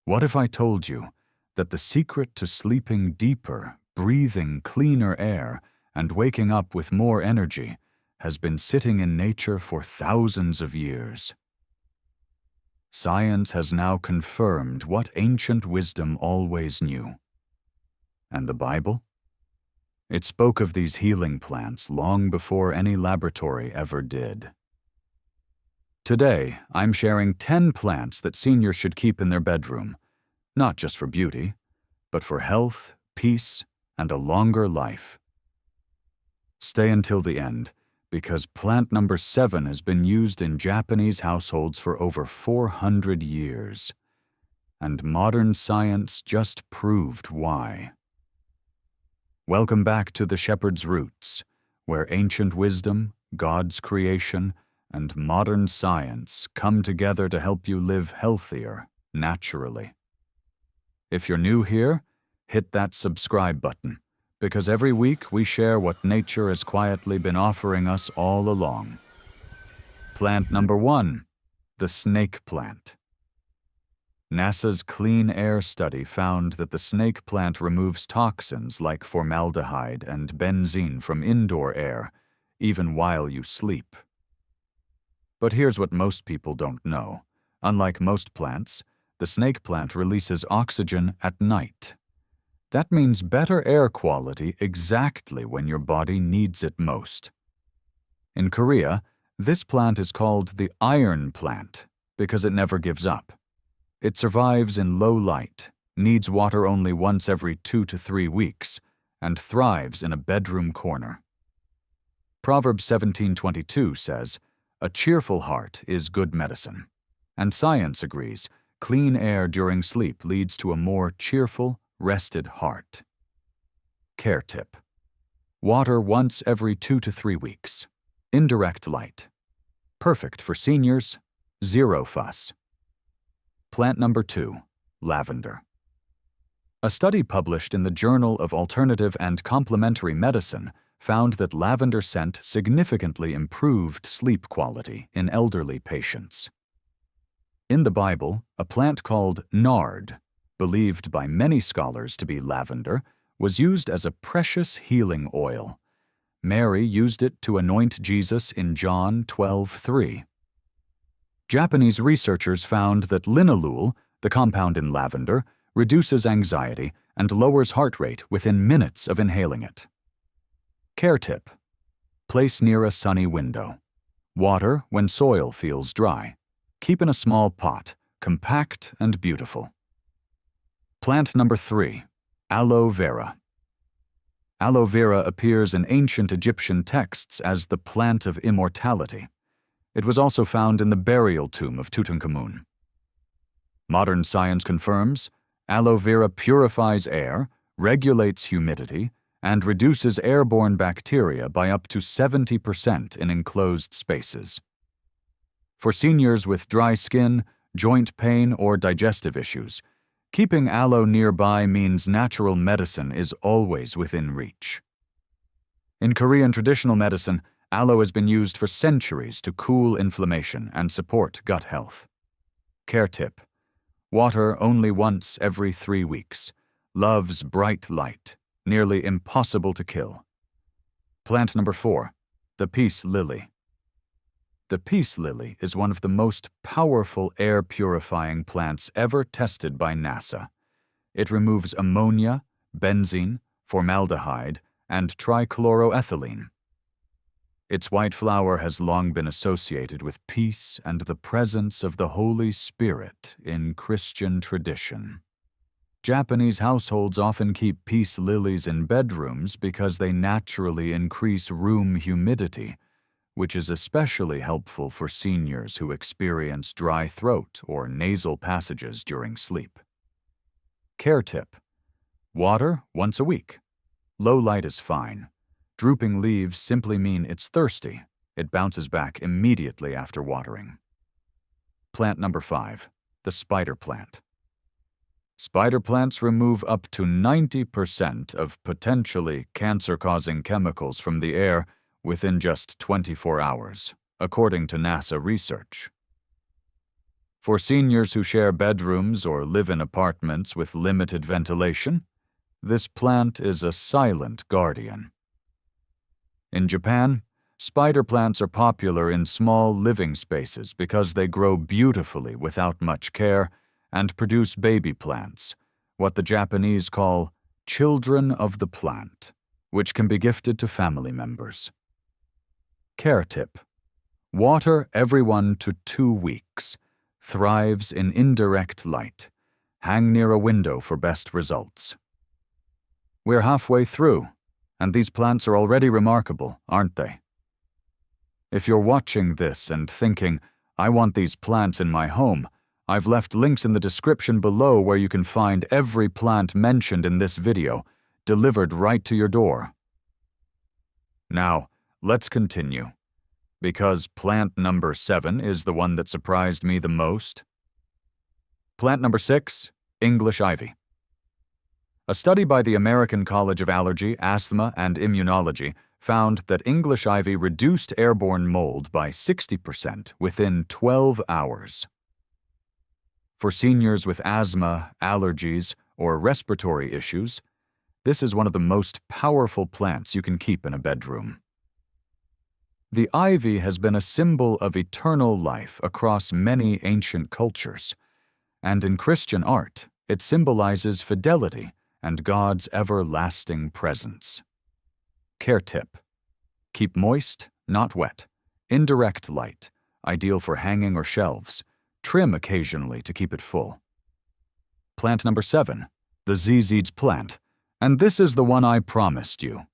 What if I told you that the secret to sleeping deeper, breathing cleaner air, and waking up with more energy has been sitting in nature for thousands of years? Science has now confirmed what ancient wisdom always knew. And the Bible? It spoke of these healing plants long before any laboratory ever did. Today, I'm sharing 10 plants that seniors should keep in their bedroom, not just for beauty, but for health, peace, and a longer life. Stay until the end, because plant number 7 has been used in Japanese households for over 400 years, and modern science just proved why. Welcome back to the Shepherd's Roots, where ancient wisdom, God's creation, and modern science come together to help you live healthier, naturally. If you're new here, hit that subscribe button, because every week we share what nature has quietly been offering us all along. Plant number 1, the snake plant. NASA's Clean Air study found that the snake plant removes toxins like formaldehyde and benzene from indoor air, even while you sleep. But here's what most people don't know. Unlike most plants, the snake plant releases oxygen at night. That means better air quality exactly when your body needs it most. In Korea, this plant is called the iron plant because it never gives up. It survives in low light, needs water only once every 2 to 3 weeks, and thrives in a bedroom corner. Proverbs 17:22 says, "A cheerful heart is good medicine." And science agrees, clean air during sleep leads to a more cheerful, rested heart. Care tip: water once every 2 to 3 weeks. Indirect light. Perfect for seniors, zero fuss. Plant number 2, lavender. A study published in the Journal of Alternative and Complementary Medicine found that lavender scent significantly improved sleep quality in elderly patients. In the Bible, a plant called nard, believed by many scholars to be lavender, was used as a precious healing oil. Mary used it to anoint Jesus in John 12:3. Japanese researchers found that linalool, the compound in lavender, reduces anxiety and lowers heart rate within minutes of inhaling it. Care tip: place near a sunny window. Water when soil feels dry. Keep in a small pot, compact and beautiful. Plant number 3, aloe vera. Aloe vera appears in ancient Egyptian texts as the plant of immortality. It was also found in the burial tomb of Tutankhamun. Modern science confirms aloe vera purifies air, regulates humidity, and reduces airborne bacteria by up to 70% in enclosed spaces. For seniors with dry skin, joint pain, or digestive issues, keeping aloe nearby means natural medicine is always within reach. In Korean traditional medicine, aloe has been used for centuries to cool inflammation and support gut health. Care tip: water only once every 3 weeks. Loves bright light, nearly impossible to kill. Plant number 4, the peace lily. The peace lily is one of the most powerful air-purifying plants ever tested by NASA. It removes ammonia, benzene, formaldehyde, and trichloroethylene. Its white flower has long been associated with peace and the presence of the Holy Spirit in Christian tradition. Japanese households often keep peace lilies in bedrooms because they naturally increase room humidity, which is especially helpful for seniors who experience dry throat or nasal passages during sleep. Care tip: water once a week. Low light is fine. Drooping leaves simply mean it's thirsty. It bounces back immediately after watering. Plant number 5, the spider plant. Spider plants remove up to 90% of potentially cancer-causing chemicals from the air within just 24 hours, according to NASA research. For seniors who share bedrooms or live in apartments with limited ventilation, this plant is a silent guardian. In Japan, spider plants are popular in small living spaces because they grow beautifully without much care and produce baby plants, what the Japanese call children of the plant, which can be gifted to family members. Care tip: water every 1 to 2 weeks. Thrives in indirect light. Hang near a window for best results. We're halfway through, and these plants are already remarkable, aren't they? If you're watching this and thinking, I want these plants in my home, I've left links in the description below where you can find every plant mentioned in this video, delivered right to your door. Now, let's continue, because plant number 7 is the one that surprised me the most. Plant number 6, English ivy. A study by the American College of Allergy, Asthma, and Immunology found that English ivy reduced airborne mold by 60% within 12 hours. For seniors with asthma, allergies, or respiratory issues, this is one of the most powerful plants you can keep in a bedroom. The ivy has been a symbol of eternal life across many ancient cultures, and in Christian art, it symbolizes fidelity and God's everlasting presence. Care tip: keep moist, not wet. Indirect light, ideal for hanging or shelves. Trim occasionally to keep it full. Plant number 7, the ZZ's plant, and this is the one I promised you.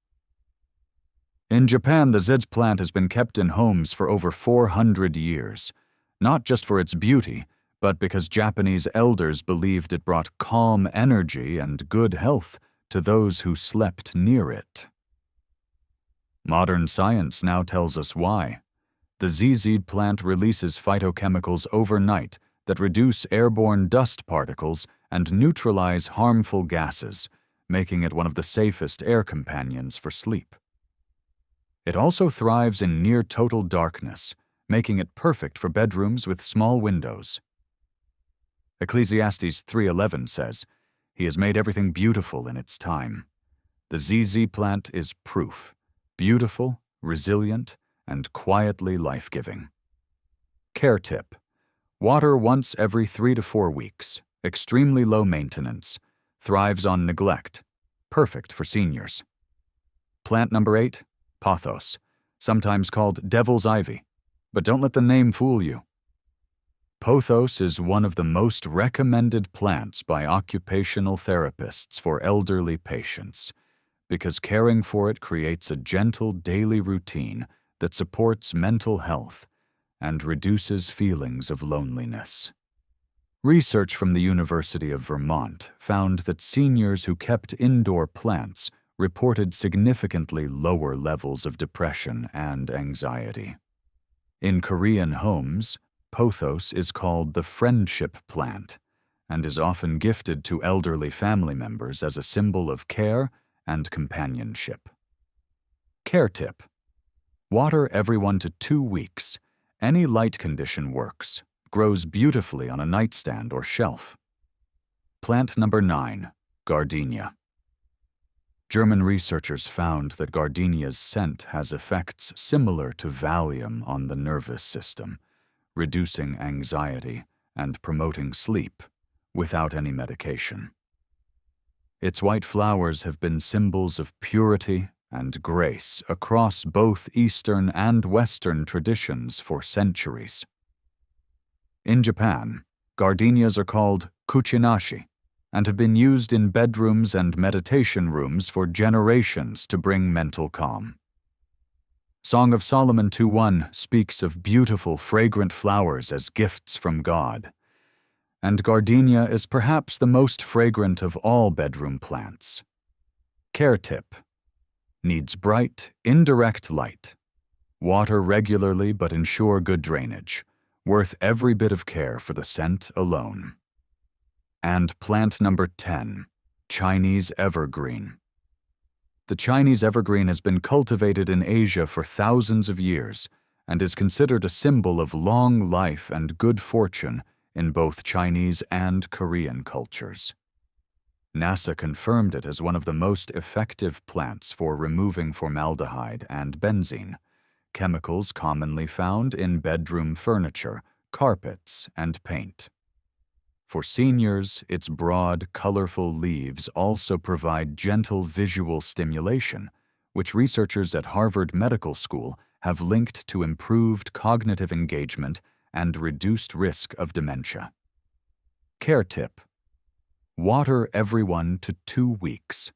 In Japan, the zits plant has been kept in homes for over 400 years, not just for its beauty, but because Japanese elders believed it brought calm energy and good health to those who slept near it. Modern science now tells us why. The ZZ plant releases phytochemicals overnight that reduce airborne dust particles and neutralize harmful gases, making it one of the safest air companions for sleep. It also thrives in near-total darkness, making it perfect for bedrooms with small windows. Ecclesiastes 3:11 says, "He has made everything beautiful in its time." The ZZ plant is proof, beautiful, resilient, and quietly life-giving. Care tip: water once every 3 to 4 weeks, extremely low maintenance, thrives on neglect, perfect for seniors. Plant number 8, pothos, sometimes called devil's ivy, but don't let the name fool you. Pothos is one of the most recommended plants by occupational therapists for elderly patients, because caring for it creates a gentle daily routine that supports mental health and reduces feelings of loneliness. Research from the University of Vermont found that seniors who kept indoor plants reported significantly lower levels of depression and anxiety. In Korean homes, pothos is called the friendship plant and is often gifted to elderly family members as a symbol of care and companionship. Care tip: water every 1 to 2 weeks. Any light condition works. Grows beautifully on a nightstand or shelf. Plant number 9, gardenia. German researchers found that gardenia's scent has effects similar to Valium on the nervous system, reducing anxiety and promoting sleep without any medication. Its white flowers have been symbols of purity and grace across both Eastern and Western traditions for centuries. In Japan, gardenias are called kuchinashi and have been used in bedrooms and meditation rooms for generations to bring mental calm. Song of Solomon 2:1 speaks of beautiful, fragrant flowers as gifts from God, and gardenia is perhaps the most fragrant of all bedroom plants. Care tip: needs bright, indirect light. Water regularly but ensure good drainage. Worth every bit of care for the scent alone. And plant number 10, Chinese evergreen. The Chinese evergreen has been cultivated in Asia for thousands of years and is considered a symbol of long life and good fortune in both Chinese and Korean cultures. NASA confirmed it as one of the most effective plants for removing formaldehyde and benzene, chemicals commonly found in bedroom furniture, carpets, and paint. For seniors, its broad, colorful leaves also provide gentle visual stimulation, which researchers at Harvard Medical School have linked to improved cognitive engagement and reduced risk of dementia. Care tip: water every 1 to 2 weeks.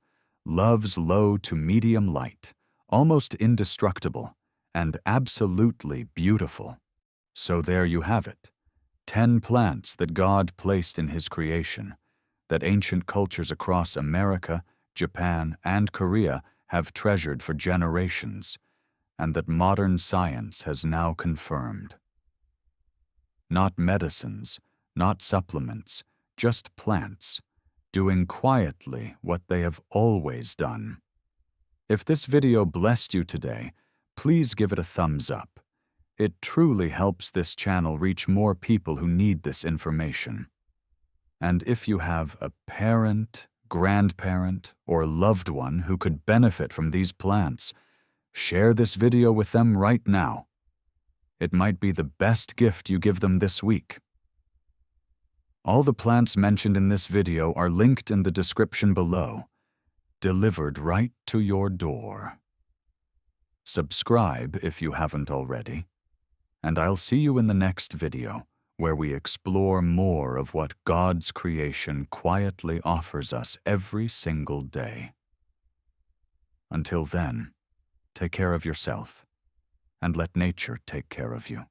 Loves low to medium light, almost indestructible, and absolutely beautiful. So there you have it. 10 plants that God placed in His creation, that ancient cultures across America, Japan, and Korea have treasured for generations, and that modern science has now confirmed. Not medicines, not supplements, just plants, doing quietly what they have always done. If this video blessed you today, please give it a thumbs up. It truly helps this channel reach more people who need this information. And if you have a parent, grandparent, or loved one who could benefit from these plants, share this video with them right now. It might be the best gift you give them this week. All the plants mentioned in this video are linked in the description below, delivered right to your door. Subscribe if you haven't already, and I'll see you in the next video, where we explore more of what God's creation quietly offers us every single day. Until then, take care of yourself, and let nature take care of you.